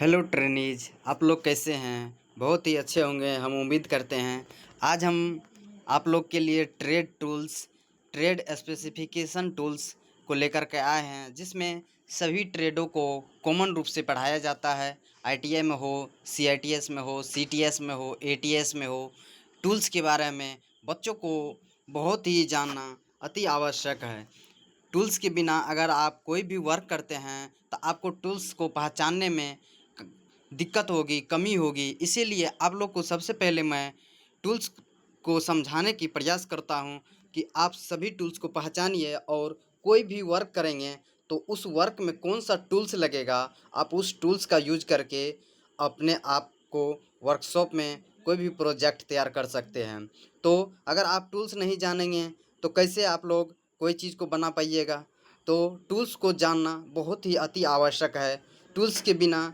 Hello trainees, आप लोग कैसे हैं? बहुत ही अच्छे होंगे, हम उम्मीद करते हैं। आज हम आप लोग के लिए ट्रेड स्पेसिफिकेशन टूल्स को लेकर के आए हैं, जिसमें सभी ट्रेडों को कॉमन रूप से पढ़ाया जाता है। आईटीआई में हो, सीआईटीएस में हो, सीटीएस में हो, एटीएस में हो, टूल्स के बारे में बच्चों को बहुत ही जानना अति आवश्यक है। टूल्स के बिना अगर आप कोई भी वर्क करते हैं तो आपको टूल्स को पहचानने में दिक्कत होगी, कमी होगी। इसीलिए आप लोग को सबसे पहले मैं टूल्स को समझाने की प्रयास करता हूं कि आप सभी टूल्स को पहचानिए और कोई भी वर्क करेंगे तो उस वर्क में कौन सा टूल्स लगेगा, आप उस टूल्स का यूज करके अपने आप को वर्कशॉप में कोई भी प्रोजेक्ट तैयार कर सकते हैं। तो अगर आप टूल्स नहीं जानेंगे तो कैसे आप लोग कोई चीज़ को बना पाइएगा। तो टूल्स को जानना बहुत ही अति आवश्यक है। टूल्स के बिना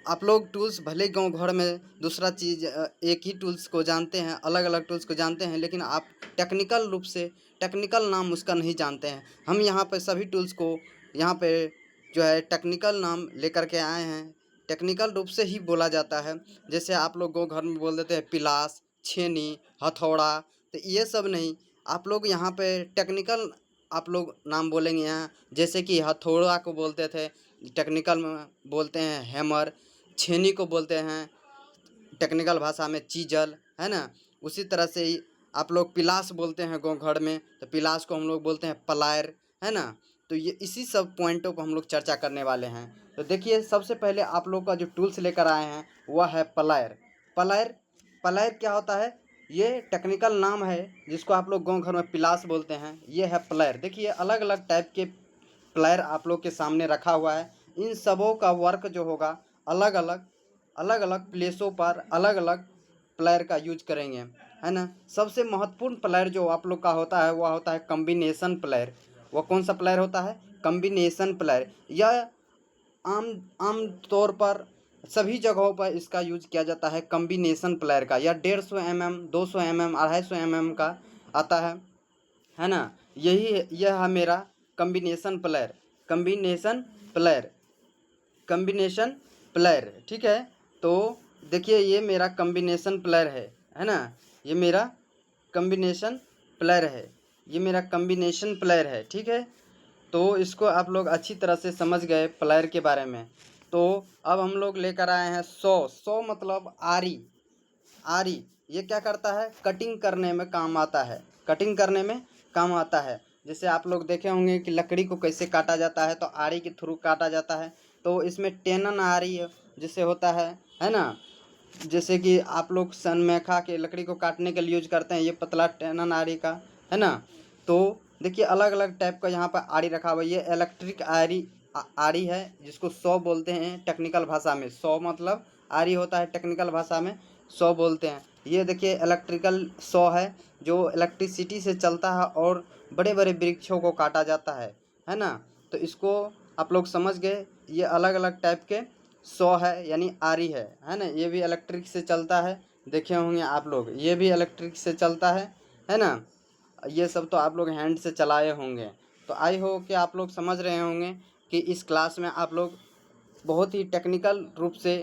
आप लोग टूल्स भले गांव घर में दूसरा चीज़ एक ही टूल्स को जानते हैं, अलग अलग टूल्स को जानते हैं, लेकिन आप टेक्निकल रूप से टेक्निकल नाम उसका नहीं जानते हैं। हम यहाँ पे सभी टूल्स को यहाँ पे जो है टेक्निकल नाम लेकर के आए हैं। टेक्निकल रूप से ही बोला जाता है। जैसे आप लोग गाँव घर में बोल देते हैं पिलास, छेनी, हथौड़ा, तो ये सब नहीं, आप लोग यहाँ पे टेक्निकल आप लोग नाम बोलेंगे यहाँ। जैसे कि हथौड़ा को बोलते थे, टेक्निकल में बोलते हैं हैमर। छेनी को बोलते हैं टेक्निकल भाषा में चीजल, है ना। उसी तरह से ही आप लोग पिलास बोलते हैं गाँव घर में, तो पिलास को हम लोग बोलते हैं पलायर, है ना। तो ये इसी सब पॉइंटों पर हम लोग चर्चा करने वाले हैं। तो देखिए, सबसे पहले आप लोग का जो टूल्स लेकर आए हैं वह है पलायर। पलायर पलायर क्या होता है? ये टेक्निकल नाम है जिसको आप लोग गाँव घर में पिलास बोलते हैं। ये है प्लायर। देखिए, अलग अलग टाइप के प्लेयर आप लोग के सामने रखा हुआ है। इन सबों का वर्क जो होगा अलग अलग प्लेसों पर अलग अलग प्लेयर का यूज करेंगे, है ना। सबसे महत्वपूर्ण प्लेयर जो आप लोग का होता है वह होता है कम्बिनेशन प्लेयर। वह कौन सा प्लेयर होता है? Combination player. यह आम आम तौर पर सभी जगहों पर इसका यूज किया जाता है। कम्बिनेशन प्लेयर का यह 150 mm, 200 mm, 250 mm का आता है ना। यह है मेरा combination player. Combination player combination player, ठीक है। तो देखिए, ये मेरा कम्बिनेशन प्लेयर है ना। ये मेरा कम्बिनेशन प्लेयर है। ये मेरा कम्बिनेशन प्लेयर है, ठीक है। तो इसको आप लोग अच्छी तरह से समझ गए प्लेयर के बारे में। तो अब हम लोग लेकर आए हैं सौ मतलब आरी। आरी ये क्या करता है? कटिंग करने में काम आता है। कटिंग करने में काम आता है। जैसे आप लोग देखे होंगे कि लकड़ी को कैसे काटा जाता है, तो आरी के थ्रू काटा जाता है। तो इसमें टेनन आरी जिसे होता है ना। जैसे कि आप लोग सनमाइका के लकड़ी को काटने के लिए यूज करते हैं, ये पतला टेनन आरी का, है ना। तो देखिए, अलग अलग टाइप का यहाँ पर आरी रखा हुआ है। ये इलेक्ट्रिक आरी है जिसको सौ बोलते हैं टेक्निकल भाषा में। सौ मतलब आरी होता है टेक्निकल भाषा में, सौ बोलते हैं। ये देखिए, इलेक्ट्रिकल सौ है जो इलेक्ट्रिसिटी से चलता है और बड़े बड़े वृक्षों को काटा जाता है ना। तो इसको आप लोग समझ गए। ये अलग अलग टाइप के सौ है यानी आरी है ना। ये भी इलेक्ट्रिक से चलता है, देखे होंगे आप लोग। ये भी इलेक्ट्रिक से चलता है ना। ये सब तो आप लोग हैंड से चलाए होंगे। तो आई हो कि आप लोग समझ रहे होंगे कि इस क्लास में आप लोग बहुत ही टेक्निकल रूप से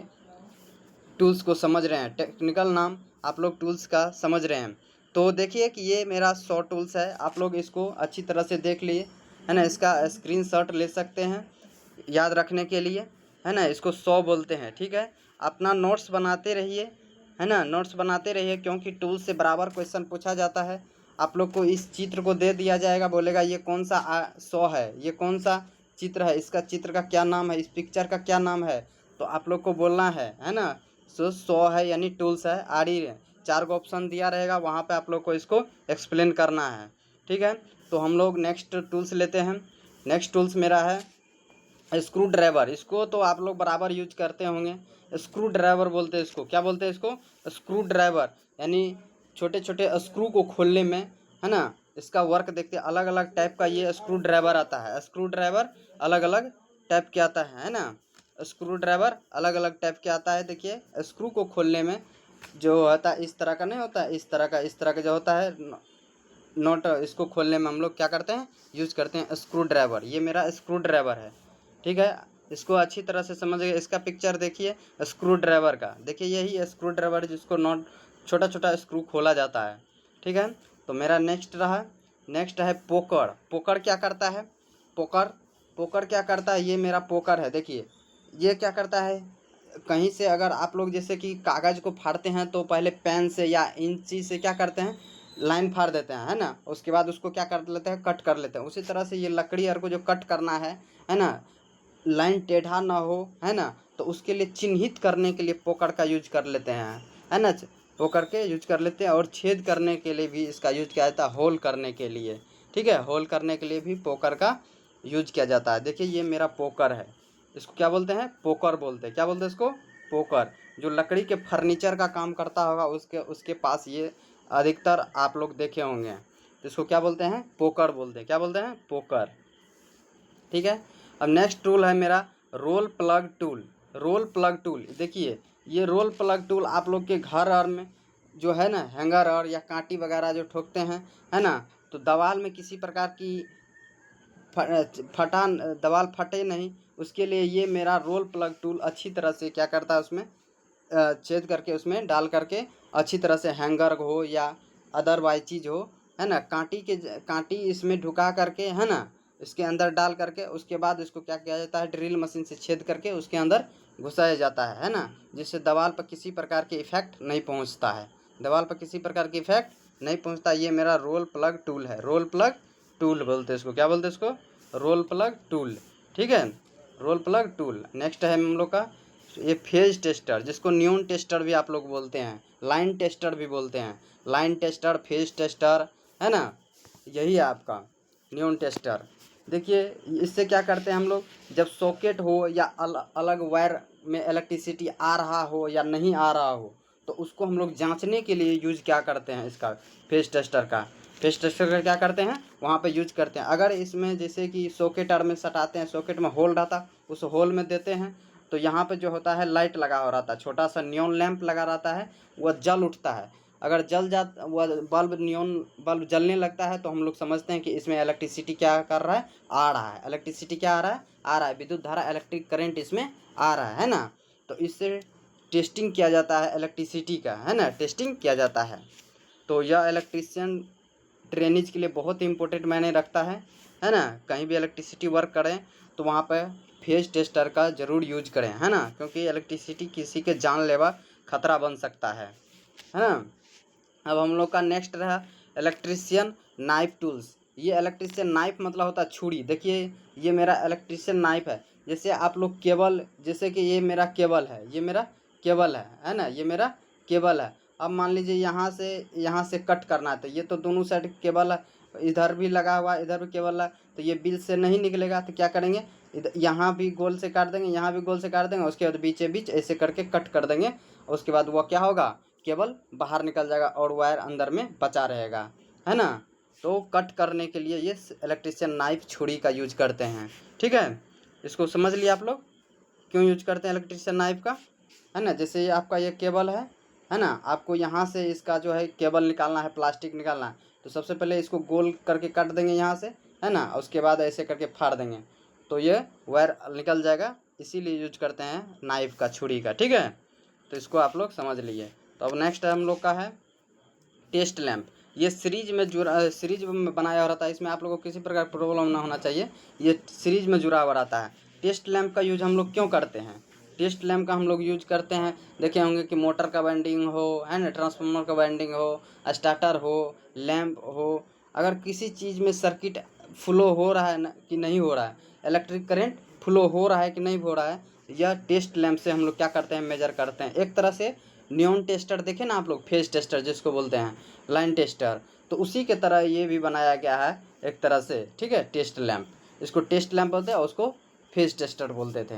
टूल्स को समझ रहे हैं। टेक्निकल नाम आप लोग टूल्स का समझ रहे हैं। तो देखिए कि ये मेरा 100 टूल्स है। आप लोग इसको अच्छी तरह से देख लिए, है ना। इसका स्क्रीनशॉट ले सकते हैं याद रखने के लिए, है ना। इसको 100 बोलते हैं, ठीक है। अपना नोट्स बनाते रहिए, है ना। नोट्स बनाते रहिए, क्योंकि टूल्स से बराबर क्वेश्चन पूछा जाता है। आप लोग को इस चित्र को दे दिया जाएगा, बोलेगा ये कौन सा 100 है, ये कौन सा चित्र है, इसका चित्र का क्या नाम है, इस पिक्चर का क्या नाम है। तो आप लोग को बोलना है ना। 100 है यानी टूल्स है, आरी है। 4 को ऑप्शन दिया रहेगा, वहाँ पे आप लोग को इसको एक्सप्लेन करना है, ठीक है। तो हम लोग नेक्स्ट टूल्स लेते हैं। नेक्स्ट टूल्स मेरा है स्क्रू ड्राइवर। इसको तो आप लोग बराबर यूज करते होंगे। स्क्रू ड्राइवर बोलते हैं इसको। क्या बोलते हैं इसको? Screw driver. यानी छोटे छोटे स्क्रू को खोलने में, है ना। इसका वर्क देखते हैं, अलग अलग टाइप का ये स्क्रू ड्राइवर आता है। स्क्रू ड्राइवर अलग अलग टाइप के आता है ना। स्क्रू ड्राइवर अलग अलग टाइप के आता है। देखिए, स्क्रू को खोलने में जो होता है इस तरह का नहीं होता है, इस तरह का जो होता है नॉट, इसको खोलने में हम लोग क्या करते हैं? यूज करते हैं स्क्रू ड्राइवर। ये मेरा स्क्रू ड्राइवर है, ठीक है। इसको अच्छी तरह से समझिए। इसका पिक्चर देखिए स्क्रू ड्राइवर का, देखिए यही स्क्रू ड्राइवर जिसको नॉट छोटा छोटा स्क्रू खोला जाता है, ठीक है। तो मेरा नेक्स्ट है पोकर। पोकर क्या करता है? पोकर क्या करता है? ये मेरा पोकर है, देखिए ये क्या करता है, कहीं से अगर आप लोग जैसे कि कागज़ को फाड़ते हैं तो पहले पेन से या इंची से क्या करते हैं, लाइन फाड़ देते हैं, है ना। उसके बाद उसको क्या कर लेते हैं, कट कर लेते हैं। उसी तरह से ये लकड़ी और को जो कट करना है ना, लाइन टेढ़ा ना हो, है ना, तो उसके लिए चिन्हित करने के लिए पोकर का यूज कर लेते हैं, है ना। पोकर के यूज कर लेते हैं। और छेद करने के लिए भी इसका यूज किया जाता है, होल करने के लिए, ठीक है। होल करने के लिए भी पोकर का यूज किया जाता है। देखिए ये मेरा पोकर है, इसको क्या बोलते हैं, पोकर बोलते हैं। क्या बोलते हैं इसको? पोकर। जो लकड़ी के फर्नीचर का काम करता होगा उसके पास ये अधिकतर आप लोग देखे होंगे। तो इसको क्या बोलते हैं? पोकर बोलते हैं। क्या बोलते हैं? पोकर, ठीक है। अब नेक्स्ट टूल है मेरा roll plug tool. Roll plug tool, देखिए ये रोल प्लग टूल आप लोग के घर और में जो है ना, हैंगर और या कांटी वगैरह जो ठोकते हैं, है ना, तो दीवार में किसी प्रकार की दीवार फटे नहीं, उसके लिए ये मेरा रोल प्लग टूल अच्छी तरह से क्या करता है, उसमें छेद करके उसमें डाल करके अच्छी तरह से हैंगर हो या अदरवाइज चीज़ हो, है ना, कांटी इसमें ढुका करके, है ना, इसके अंदर डाल करके उसके बाद इसको क्या किया जाता है, ड्रिल मशीन से छेद करके उसके अंदर घुसाया जाता है ना, जिससे दीवार पर किसी प्रकार के इफेक्ट नहीं पहुंचता है। दीवार पर किसी प्रकार की इफेक्ट नहीं पहुंचता। ये मेरा रोल प्लग टूल है। रोल प्लग टूल बोलते हैं इसको। क्या बोलते हैं इसको? रोल प्लग टूल, ठीक है। Role plug tool. नेक्स्ट है हम लोग का ये फेज टेस्टर, जिसको न्यून टेस्टर भी आप लोग बोलते हैं, लाइन टेस्टर भी बोलते हैं। लाइन टेस्टर, फेज टेस्टर, है ना, यही है आपका न्यून टेस्टर। देखिए इससे क्या करते हैं हम लोग, जब सॉकेट हो या अलग वायर में इलेक्ट्रिसिटी आ रहा हो या नहीं आ रहा हो, तो उसको हम लोग जांचने के लिए यूज क्या करते हैं, इसका फेज टेस्टर का। फेज टेस्टर का क्या करते हैं, वहाँ पे यूज करते हैं। अगर इसमें जैसे कि सॉकेट में सटाते हैं, सॉकेट में होल रहता, उस होल में देते हैं, तो यहाँ पे जो होता है लाइट लगा हो रहता है, छोटा सा नियॉन लैंप लगा रहता है, वह जल उठता है। अगर वह नियॉन बल्ब जलने लगता है तो हम लोग समझते हैं कि इसमें इलेक्ट्रिसिटी क्या कर रहा है, आ रहा है। इलेक्ट्रिसिटी क्या आ रहा है, विद्युत धारा, इलेक्ट्रिक करंट इसमें आ रहा है ना। तो इससे टेस्टिंग किया जाता है इलेक्ट्रिसिटी का, है ना, टेस्टिंग किया जाता है। तो यह इलेक्ट्रीशियन ड्रेनेज के लिए बहुत ही इंपॉर्टेंट मायने रखता है ना। कहीं भी इलेक्ट्रिसिटी वर्क करें तो वहाँ पर फेज टेस्टर का ज़रूर यूज करें, है ना, क्योंकि इलेक्ट्रिसिटी किसी के जानलेवा खतरा बन सकता है ना। अब हम लोग का नेक्स्ट रहा इलेक्ट्रिशियन नाइफ टूल्स। ये इलेक्ट्रिशियन नाइफ मतलब होता है छुरी। देखिए ये मेरा इलेक्ट्रिशियन नाइफ है। जैसे आप लोग केबल, जैसे कि ये मेरा केबल है, ये मेरा केबल है ना, ये मेरा केबल है। अब मान लीजिए यहाँ से कट करना है, तो ये तो दोनों साइड केबल है, इधर भी लगा हुआ है, इधर भी केबल है, तो ये बिल से नहीं निकलेगा। तो क्या करेंगे, इधर यहाँ भी गोल से काट देंगे, यहाँ भी गोल से काट देंगे, उसके बाद बीचे बीच ऐसे करके कट कर देंगे। उसके बाद वह क्या होगा, केबल बाहर निकल जाएगा और वायर अंदर में बचा रहेगा, है ना। तो कट करने के लिए ये इलेक्ट्रिशियन नाइफ छुरी का यूज करते हैं, ठीक है। इसको समझ लिया आप लोग क्यों यूज करते हैं इलेक्ट्रिशियन नाइफ का, है ना। जैसे ये आपका ये केबल है ना, आपको यहाँ से इसका जो है केबल निकालना है, प्लास्टिक निकालना है, तो सबसे पहले इसको गोल करके काट देंगे यहाँ से, है ना, उसके बाद ऐसे करके फाड़ देंगे तो ये वायर निकल जाएगा। इसीलिए यूज करते हैं नाइफ का, छुरी का, ठीक है। तो इसको आप लोग समझ लिए। तो अब नेक्स्ट हम लोग का है टेस्ट लैंप। ये सीरीज में बनाया हुआ रहता है, इसमें आप लोगों को किसी प्रकार प्रॉब्लम ना होना चाहिए, ये सीरीज में जुड़ा हुआ रहता है। टेस्ट लैंप का यूज हम लोग क्यों करते हैं, टेस्ट लैंप का हम लोग यूज करते हैं, देखे होंगे कि मोटर का वाइंडिंग हो, है ना, ट्रांसफार्मर का वाइंडिंग हो, स्टार्टर हो, लैंप हो, अगर किसी चीज़ में सर्किट फ्लो हो रहा है ना कि नहीं हो रहा है, इलेक्ट्रिक करंट फ्लो हो रहा है कि नहीं हो रहा है, यह टेस्ट लैंप से हम लोग क्या करते हैं, मेजर करते हैं। एक तरह से नियॉन टेस्टर देखे ना आप लोग, फेज टेस्टर जिसको बोलते हैं, लाइन टेस्टर, तो उसी के तरह ये भी बनाया गया है एक तरह से, ठीक है। टेस्ट लैंप, इसको टेस्ट लैंप बोलते हैं और उसको फेज टेस्टर बोलते थे,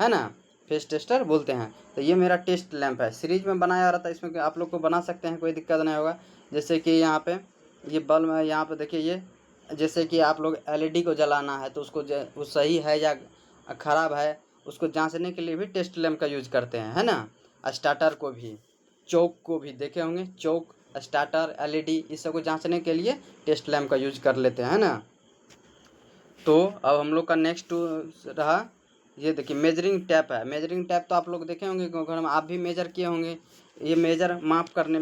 है ना, फेज टेस्टर बोलते हैं। तो ये मेरा टेस्ट लैंप है, सीरीज में बनाया रहता है, इसमें आप लोग को बना सकते हैं, कोई दिक्कत नहीं होगा। जैसे कि यहाँ पे ये बल्ब है, यहाँ पे देखिए ये, जैसे कि आप लोग एलईडी को जलाना है तो उसको वो सही है या ख़राब है, उसको जांचने के लिए भी टेस्ट लैंप का यूज करते हैं, है ना। स्टार्टर को भी, चौक को भी देखे होंगे, चौक, स्टार्टर, एलईडी, इस सब को जांचने के लिए टेस्ट लैंप का यूज कर लेते हैं ना। तो अब हम लोग का नेक्स्ट रहा ये देखिए मेजरिंग टैप है। मेजरिंग टैप तो आप लोग देखे होंगे घर में, आप भी मेजर किए होंगे। ये मेजर मापने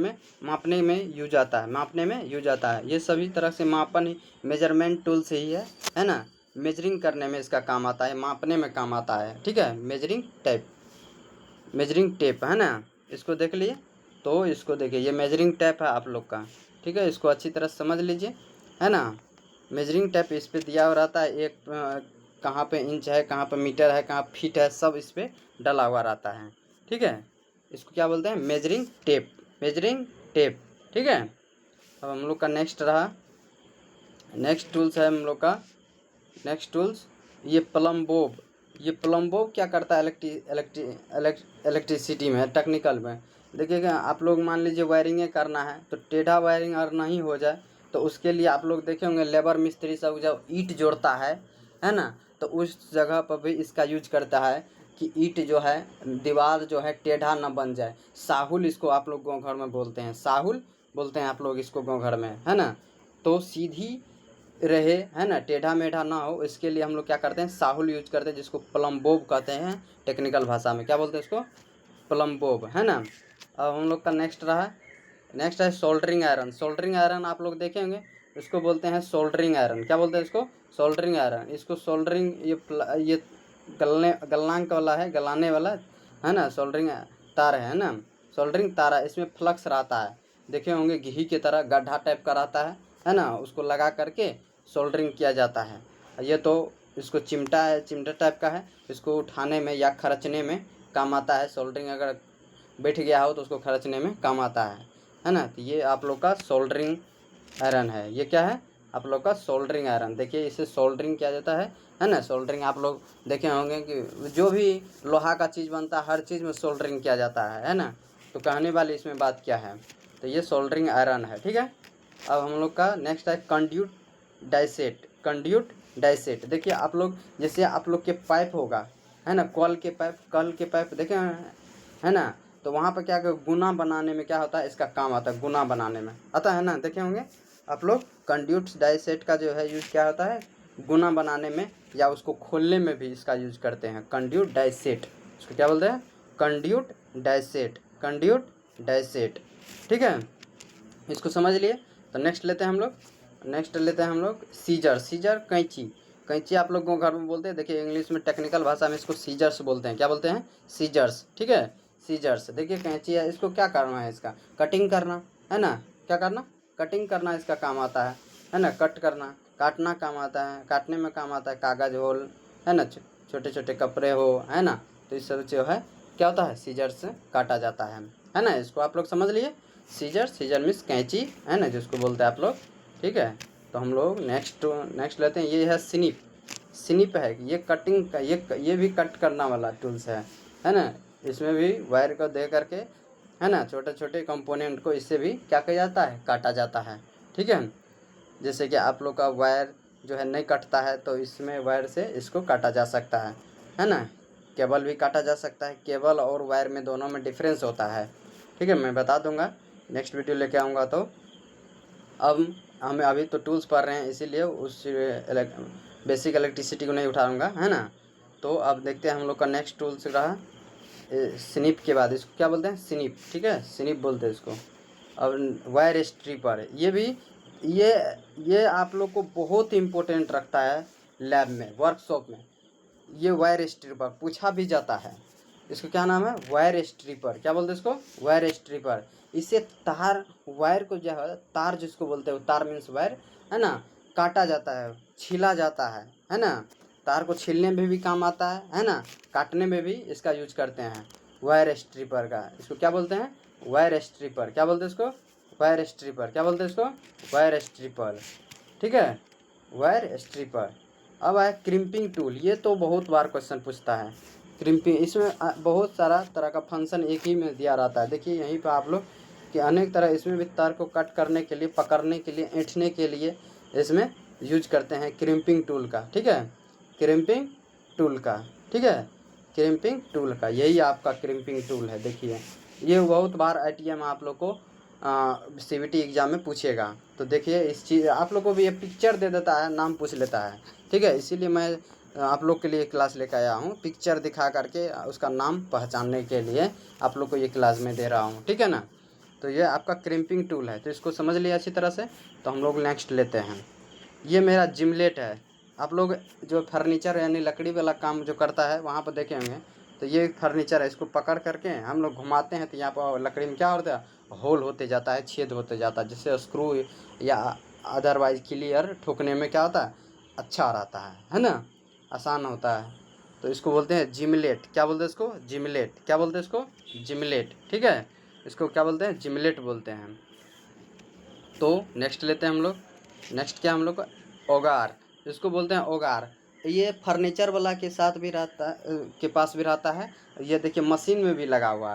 में यूज आता है, मापने में यूज आता है। ये सभी तरह से मापन ही मेजरमेंट टूल से ही है ना। मेजरिंग करने में इसका काम आता है, मापने में काम आता है, ठीक है। मेजरिंग टेप है ना, इसको देख लिए। तो इसको देखिए, ये मेजरिंग टेप है आप लोग का, ठीक है। इसको अच्छी तरह समझ लीजिए, है ना। मेजरिंग टेप इस पे दिया हुआ रहता है, एक कहाँ पे इंच है, कहाँ पे मीटर है, कहाँ फीट है, सब इस पे डला हुआ रहता है, ठीक है। इसको क्या बोलते हैं? मेजरिंग टेप, ठीक है। अब हम लोग का नेक्स्ट टूल्स है हम लोग का। नेक्स्ट टूल्स ये प्लम बोब क्या करता है इलेक्ट्रिसिटी में, टेक्निकल में। देखिएगा आप लोग, मान लीजिए वायरिंग करना है तो टेढ़ा वायरिंग अगर नहीं हो जाए तो उसके लिए आप लोग देखे होंगे लेबर मिस्त्री सब जब ईंट जोड़ता है ना, तो उस जगह पर भी इसका यूज करता है कि ईंट जो है, दीवार जो है टेढ़ा ना बन जाए। साहुल इसको आप लोग गाँव घर में बोलते हैं, साहुल बोलते हैं आप लोग इसको गाँव घर में, है ना। तो सीधी रहे, है ना, टेढ़ा मेढ़ा ना हो, इसके लिए हम लोग क्या करते हैं? साहुल यूज करते हैं, जिसको प्लम्बोब कहते हैं टेक्निकल भाषा में। क्या बोलते हैं इसको? प्लम्बोब, है ना। अब हम लोग का नेक्स्ट है सोल्डरिंग आयरन। सोल्डरिंग आयरन आप लोग देखे होंगे, इसको बोलते हैं सोल्डरिंग आयरन। क्या बोलते हैं इसको? Soldering iron. इसको सोल्डरिंग, ये गलनांक वाला है, गलाने वाला, है ना। सोल्डरिंग तार है ना, सोल्डरिंग तार है। इसमें फ्लक्स रहता है, देखे होंगे घी की तरह गड्ढा टाइप का रहता है ना। उसको लगा करके सोल्डरिंग किया जाता है। ये तो इसको चिमटा टाइप का है, इसको उठाने में या खरचने में काम आता है। सोल्डरिंग अगर बैठ गया हो तो उसको खरचने में काम आता है ना। तो ये आप लोग का सोल्डरिंग आयरन है। ये क्या है? आप लोग का सोल्डरिंग आयरन। देखिए इसे सोल्डरिंग किया जाता है ना। सोल्डरिंग आप लोग देखे होंगे कि जो भी लोहा का चीज़ बनता है हर चीज़ में सोल्डरिंग किया जाता है ना। तो कहने वाली इसमें बात क्या है? तो ये सोल्डरिंग आयरन है, ठीक है। अब हम लोग का नेक्स्ट है कंड्यूट डाइसेट। देखिए आप लोग, जैसे आप लोग के पाइप होगा, है ना, कल के पाइप देखे हैं, है ना। तो वहाँ पर क्या गुना बनाने में क्या होता है? इसका काम आता है, गुना बनाने में आता है ना, देखे होंगे आप लोग। कंड्यूट डाइसेट का जो है यूज क्या होता है? गुना बनाने में, या उसको खोलने में भी इसका यूज करते हैं। कंड्यूट डाइसेट, इसको क्या बोलते हैं? कंड्यूट डाइसेट, ठीक है। इसको समझ लिए। तो नेक्स्ट लेते हैं हम लोग सीजर कैंची आप लोग को घर में बोलते हैं। देखिए इंग्लिश में टेक्निकल भाषा में इसको सीजर्स बोलते हैं। क्या बोलते हैं? सीजर्स, ठीक है। सीजर्स, देखिए कैंची है, इसको क्या करना है? इसका कटिंग करना, है ना। क्या करना? कटिंग करना इसका काम आता है ना। कट करना, काटना काम आता है, काटने में काम आता है। कागज़ हो, है ना, छोटे छोटे कपड़े हो, है ना। तो इस सब जो है क्या होता है? सीजर से काटा जाता है ना। इसको आप लोग समझ लिए। सीजर मीन्स कैंची, है ना, जिसको बोलते हैं आप लोग, ठीक है। तो हम लोग नेक्स्ट लेते हैं। ये है स्निप है। ये कटिंग का, ये भी कट करना वाला टूल्स है ना। इसमें भी वायर को दे करके, है ना, छोटे छोटे कंपोनेंट को इससे भी क्या किया जाता है? काटा जाता है, ठीक है। जैसे कि आप लोग का वायर जो है नहीं कटता है, तो इसमें वायर से इसको काटा जा सकता है ना। केबल भी काटा जा सकता है। केबल और वायर में दोनों में डिफरेंस होता है, ठीक है, मैं बता दूंगा, नेक्स्ट वीडियो लेके आऊँगा। तो अब हमें अभी तो टूल्स पढ़ रहे हैं, इसीलिए उस बेसिक इलेक्ट्रिसिटी को नहीं उठाऊँगा, है ना। तो अब देखते हैं हम लोग का नेक्स्ट टूल्स रहा स्निप के बाद। इसको क्या बोलते हैं? स्निप, ठीक है, स्निप बोलते हैं इसको। अब वायर स्ट्रिपर, ये भी ये आप लोग को बहुत इम्पोर्टेंट रखता है लैब में, वर्कशॉप में। ये वायर स्ट्रिपर पूछा भी जाता है। इसको क्या नाम है? Wire stripper. क्या बोलते हैं इसको? Wire stripper. इससे तार, वायर को जो है तार जिसको बोलते हैं, तार मीन्स वायर, है ना, काटा जाता है, छीला जाता है ना। तार को छीलने में भी काम आता है ना, काटने में भी इसका यूज करते हैं वायर स्ट्रिपर का। इसको क्या बोलते हैं? Wire stripper. क्या बोलते हैं इसको? Wire stripper. क्या बोलते हैं इसको? वायर स्ट्रिपर, ठीक है, वायर स्ट्रिपर। अब आया क्रिम्पिंग टूल। ये तो बहुत बार क्वेश्चन पूछता है क्रिम्पिंग। इसमें बहुत सारा तरह का फंक्शन एक ही में दिया रहता है। देखिए यहीं पे आप लोग कि अनेक तरह, इसमें भी तार को कट करने के लिए, पकड़ने के लिए, ऐंठने के लिए इसमें यूज करते हैं क्रिम्पिंग टूल का, ठीक है, क्रिम्पिंग टूल का, ठीक है, क्रिम्पिंग टूल का। यही आपका क्रिम्पिंग टूल है। देखिए ये बहुत बार ITM आप लोग को CBT एग्ज़ाम में पूछेगा। तो देखिए इस चीज़ आप लोग को भी ये पिक्चर दे देता है, नाम पूछ लेता है, ठीक है। इसीलिए मैं आप लोग के लिए क्लास लेकर आया हूँ, पिक्चर दिखा करके उसका नाम पहचानने के लिए आप लोग को ये क्लास में दे रहा हूँ, ठीक है ना। तो ये आपका क्रिम्पिंग टूल है, तो इसको समझ लिया अच्छी तरह से। तो हम लोग नेक्स्ट लेते हैं। ये मेरा जिमलेट है। आप लोग जो फर्नीचर यानी लकड़ी वाला काम जो करता है वहाँ पर देखे होंगे, तो ये फर्नीचर है, इसको पकड़ करके हम लोग घुमाते हैं तो यहाँ पर लकड़ी में क्या होता है, होल होते जाता है, छेद होते जाता है, जिससे स्क्रू या अदरवाइज क्लियर ठोकने में क्या होता है, अच्छा रहता है ना, आसान होता है। तो इसको बोलते हैं जिमलेट। क्या बोलते हैं इसको, जिमलेट। क्या बोलते हैं इसको, जिमलेट, ठीक है। इसको क्या बोलते हैं, जिमलेट बोलते हैं। तो नेक्स्ट लेते हैं हम लोग। नेक्स्ट क्या हम लोग का, औगार। इसको बोलते हैं औगार। ये फर्नीचर वाला के साथ भी रहता के पास भी रहता है। ये देखिए मशीन में भी लगा हुआ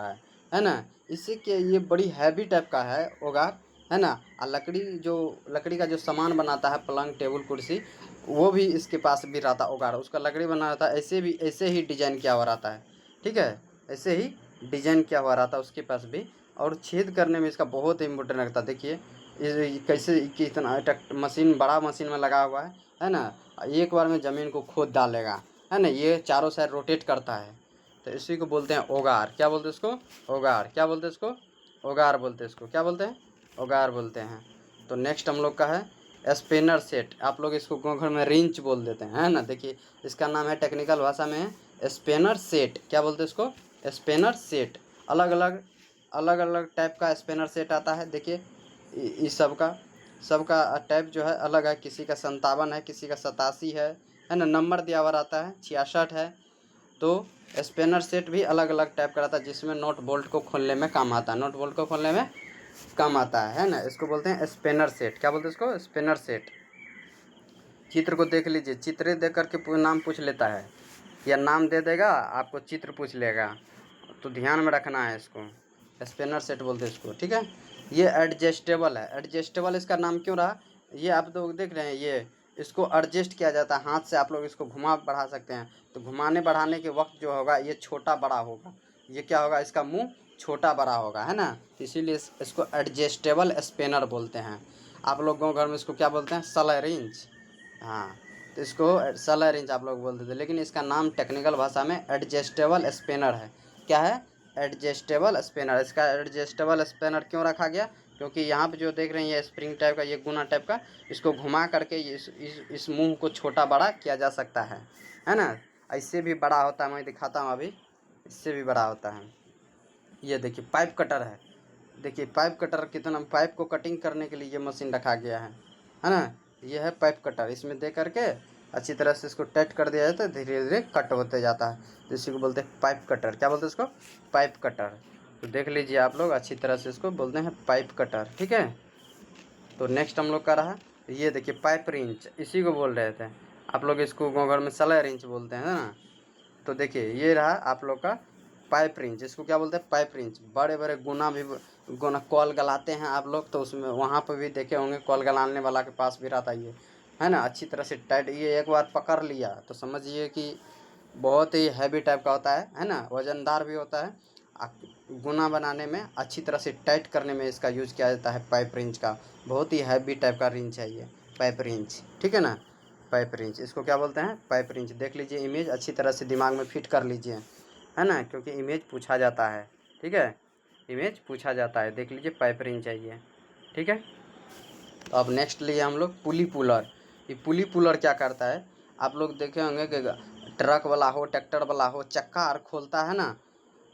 है ना। इसी के ये बड़ी हैवी टाइप का है औगार, है ना। और लकड़ी का जो सामान बनाता है, पलंग टेबल कुर्सी, वो भी इसके पास भी रहता है औगार। उसका लकड़ी बना रहता है, ऐसे ही डिजाइन किया हुआ रहता है, ठीक है। ऐसे ही डिजाइन किया हुआ रहता है उसके पास भी। और छेद करने में इसका बहुत इम्पोर्टेंट लगता है। देखिए ये कैसे कितना मशीन, बड़ा मशीन में लगा हुआ है ना। एक बार में ज़मीन को खोद डालेगा, है ना। ये चारों साइड रोटेट करता है। तो इसी को बोलते हैं औगार। क्या बोलते हैं इसको, औगार। क्या बोलते हैं इसको, औगार बोलते हैं इसको। क्या बोलते हैं, औगार बोलते हैं। तो नेक्स्ट हम लोग का है स्पिनर सेट। आप लोग इसको गाँव घर में रिंच बोल देते हैं, है ना। देखिए इसका नाम है टेक्निकल भाषा में स्पिनर सेट। क्या बोलते हैं इसको, स्पिनर सेट। अलग अलग टाइप का स्पिनर सेट आता है। देखिए इस सबका टाइप जो है अलग है। किसी का 57 है, किसी का 87 है ना। नंबर दिया हुआ रहता है, 66 है। तो स्पिनर सेट भी अलग अलग टाइप का रहता है, जिसमें नोट बोल्ट को खोलने में काम आता है, नोट बोल्ट को खोलने में काम आता है ना। इसको बोलते हैं स्पिनर सेट। क्या बोलते हैं इसको, स्पिनर सेट। चित्र को देख लीजिए, चित्र देख करके नाम पूछ लेता है, या नाम दे देगा आपको, चित्र पूछ लेगा। तो ध्यान में रखना है इसको, स्पिनर सेट बोलते हैं इसको, ठीक है। ये एडजस्टेबल है। एडजस्टेबल इसका नाम क्यों रहा, ये आप लोग देख रहे हैं, ये इसको एडजस्ट किया जाता है हाथ से। आप लोग इसको घुमा बढ़ा सकते हैं। तो घुमाने बढ़ाने के वक्त जो होगा ये छोटा बड़ा होगा, ये क्या होगा, इसका मुंह छोटा बड़ा होगा, है ना। इसीलिए इसको एडजस्टेबल स्पिनर बोलते हैं। आप लोग गाँव घर में इसको क्या बोलते हैं, सलरिंच। हाँ, तो इसको सलरिंच आप लोग बोलते थे, लेकिन इसका नाम टेक्निकल भाषा में एडजस्टेबल स्पिनर है। क्या है, एडजस्टेबल स्पिनर। इसका एडजस्टेबल स्पिनर क्यों रखा गया, क्योंकि यहाँ पे जो देख रहे हैं ये स्प्रिंग टाइप का, ये गुना टाइप का, इसको घुमा करके इस मुंह को छोटा बड़ा किया जा सकता है ना। इससे भी बड़ा होता है, मैं दिखाता हूँ अभी, इससे भी बड़ा होता है। ये देखिए पाइप कटर है। देखिए पाइप कटर कितना, पाइप को कटिंग करने के लिए ये मशीन रखा गया है ना। ये है पाइप कटर। इसमें दे करके अच्छी तरह से इसको टाइट कर दिया जाता है, धीरे धीरे कट होते जाता है। तो इसी को बोलते हैं पाइप कटर। क्या बोलते हैं इसको, पाइप कटर। तो देख लीजिए आप लोग, अच्छी तरह से इसको बोलते हैं पाइप कटर, ठीक है। तो नेक्स्ट हम लोग का रहा, ये देखिए पाइप रिंच, इसी को बोल रहे थे। आप लोग इसको गाँव घर में सलाई रिंच बोलते हैं ना। तो देखिए ये रहा आप लोग का पाइप रिंच। इसको क्या बोलते हैं, पाइप रिंच। बड़े बड़े गुना कॉल गलाते हैं आप लोग, तो उसमें वहाँ पर भी देखे होंगे, कॉल गलाने वाला के पास भी रहता ये, है ना। अच्छी तरह से टाइट, ये एक बार पकड़ लिया तो समझिए कि बहुत ही हैवी टाइप का होता है ना, वजनदार भी होता है। गुना बनाने में, अच्छी तरह से टाइट करने में इसका यूज़ किया जाता है पाइप रिंच का। बहुत ही हैवी टाइप का रिंच है ये पाइप रिंच, ठीक है ना। पाइप रिंच, इसको क्या बोलते हैं, पाइप रिंच। देख लीजिए इमेज, अच्छी तरह से दिमाग में फिट कर लीजिए, है ना, क्योंकि इमेज पूछा जाता है, ठीक है। इमेज पूछा जाता है, देख लीजिए पाइप रिंच चाहिए, ठीक है। तो अब नेक्स्ट लिए हम लोग पुली पुलर। ये पुली पुलर क्या करता है, आप लोग देखे होंगे कि ट्रक वाला हो, ट्रैक्टर वाला हो, चक्का और खोलता है ना,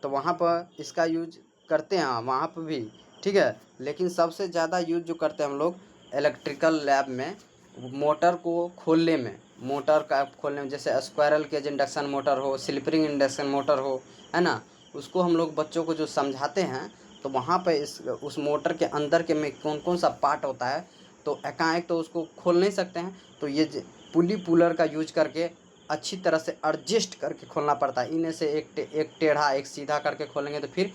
तो वहाँ पर इसका यूज करते हैं, वहाँ पर भी, ठीक है। लेकिन सबसे ज़्यादा यूज जो करते हैं हम लोग इलेक्ट्रिकल लैब में, मोटर को खोलने में, मोटर का खोलने में, जैसे स्क्वायरल केज इंडक्शन मोटर हो, स्लिपरिंग इंडक्शन मोटर हो, है ना। उसको हम लोग बच्चों को जो समझाते हैं, तो वहाँ पे उस मोटर के अंदर के में कौन कौन सा पार्ट होता है, तो एकाएक तो उसको खोल नहीं सकते हैं। तो ये पुली पुलर का यूज करके अच्छी तरह से एडजस्ट करके खोलना पड़ता है। इन्हें से एक टेढ़ा एक सीधा करके खोलेंगे तो फिर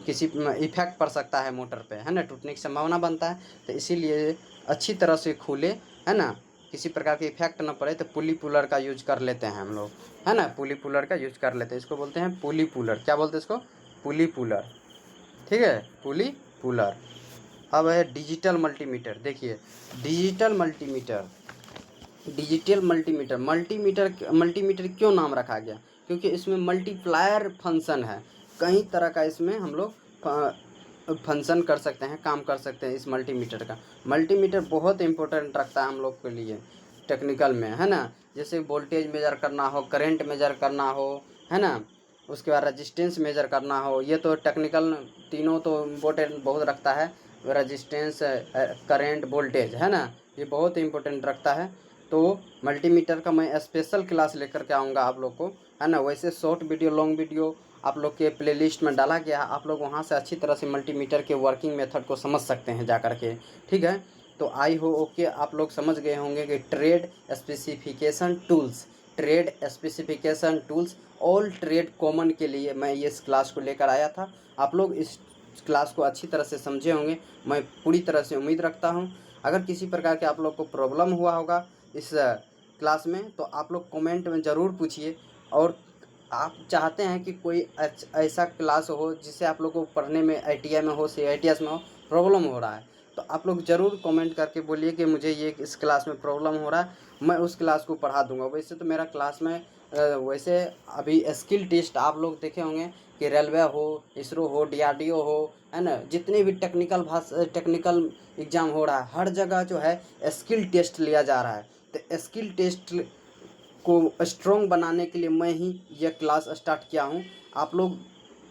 किसी इफेक्ट पड़ सकता है मोटर पे, है ना, टूटने की संभावना बनता है। तो इसीलिए अच्छी तरह से खोले, है ना, किसी प्रकार की इफेक्ट ना पड़े, तो पुली पुलर का यूज कर लेते हैं हम लोग, है ना। पुली पुलर का यूज कर लेते हैं, इसको बोलते हैं पुली पुलर। क्या बोलते हैं इसको, पुली पुलर, ठीक है, पुली पुलर। अब है डिजिटल मल्टीमीटर। देखिए digital multimeter, digital multimeter multimeter क्यों नाम रखा गया? क्योंकि इसमें मल्टीप्लायर फंक्शन है। कई तरह का इसमें हम लोग फंक्शन कर सकते हैं, काम कर सकते हैं इस मल्टीमीटर का। मल्टीमीटर बहुत इंपॉर्टेंट रखता है हम लोग के लिए टेक्निकल में, है ना। जैसे वोल्टेज मेजर करना हो, करंट मेजर करना हो, है ना, उसके बाद रजिस्टेंस मेजर करना हो, ये तो टेक्निकल तीनों तो इम्पोर्टेंट बहुत रखता है। रजिस्टेंस, करंट, वोल्टेज, है ना, ये बहुत इंपॉर्टेंट रखता है। तो मल्टीमीटर का मैं स्पेशल क्लास लेकर के आऊँगा आप लोग को, है ना। वैसे शॉर्ट वीडियो, लॉन्ग वीडियो आप लोग के प्लेलिस्ट में डाला गया है, आप लोग वहाँ से अच्छी तरह से मल्टीमीटर के वर्किंग मेथड को समझ सकते हैं जा कर के, ठीक है। तो आई हो ओके, आप लोग समझ गए होंगे कि trade specification tools all trade common के लिए मैं ये इस क्लास को लेकर आया था। आप लोग इस क्लास को अच्छी तरह से समझे होंगे, मैं पूरी तरह से उम्मीद रखता हूँ। अगर किसी प्रकार के आप लोग को प्रॉब्लम हुआ होगा इस क्लास में तो आप लोग कमेंट में ज़रूर पूछिए। और आप चाहते हैं कि कोई ऐसा क्लास हो जिससे आप लोग को पढ़ने में ITI में हो, CITS में हो, प्रॉब्लम हो रहा है, तो आप लोग ज़रूर कमेंट करके बोलिए कि मुझे ये इस क्लास में प्रॉब्लम हो रहा है, मैं उस क्लास को पढ़ा दूंगा। वैसे तो मेरा क्लास में वैसे अभी स्किल टेस्ट आप लोग देखे होंगे कि रेलवे हो, इसरो हो, DRDO हो, है ना, जितने भी टेक्निकल एग्ज़ाम हो रहा है हर जगह जो है स्किल टेस्ट लिया जा रहा है। तो स्किल टेस्ट को स्ट्रॉन्ग बनाने के लिए मैं ही यह क्लास स्टार्ट किया हूँ। आप लोग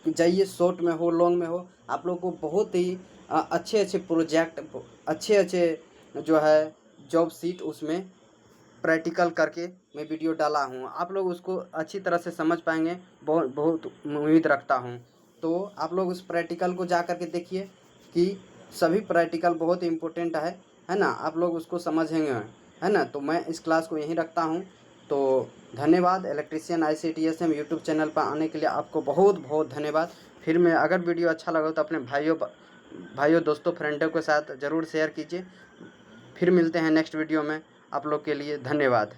जाइए, शॉर्ट में हो, लॉन्ग में हो, आप लोग को बहुत ही अच्छे अच्छे प्रोजेक्ट, अच्छे अच्छे जो है जॉब सीट उसमें प्रैक्टिकल करके मैं वीडियो डाला हूँ। आप लोग उसको अच्छी तरह से समझ पाएंगे, बहुत बहुत उम्मीद रखता हूँ। तो आप लोग उस प्रैक्टिकल को जा कर के देखिए कि सभी प्रैक्टिकल बहुत इम्पोर्टेंट है ना, आप लोग उसको समझेंगे, है ना। तो मैं इस क्लास को यहीं रखता हूँ। तो धन्यवाद। इलेक्ट्रीशियन ICTSM यूट्यूब चैनल पर आने के लिए आपको बहुत बहुत धन्यवाद। फिर मैं अगर वीडियो अच्छा लगा तो अपने भाइयों दोस्तों फ्रेंडों के साथ ज़रूर शेयर कीजिए। फिर मिलते हैं नेक्स्ट वीडियो में। आप लोग के लिए धन्यवाद।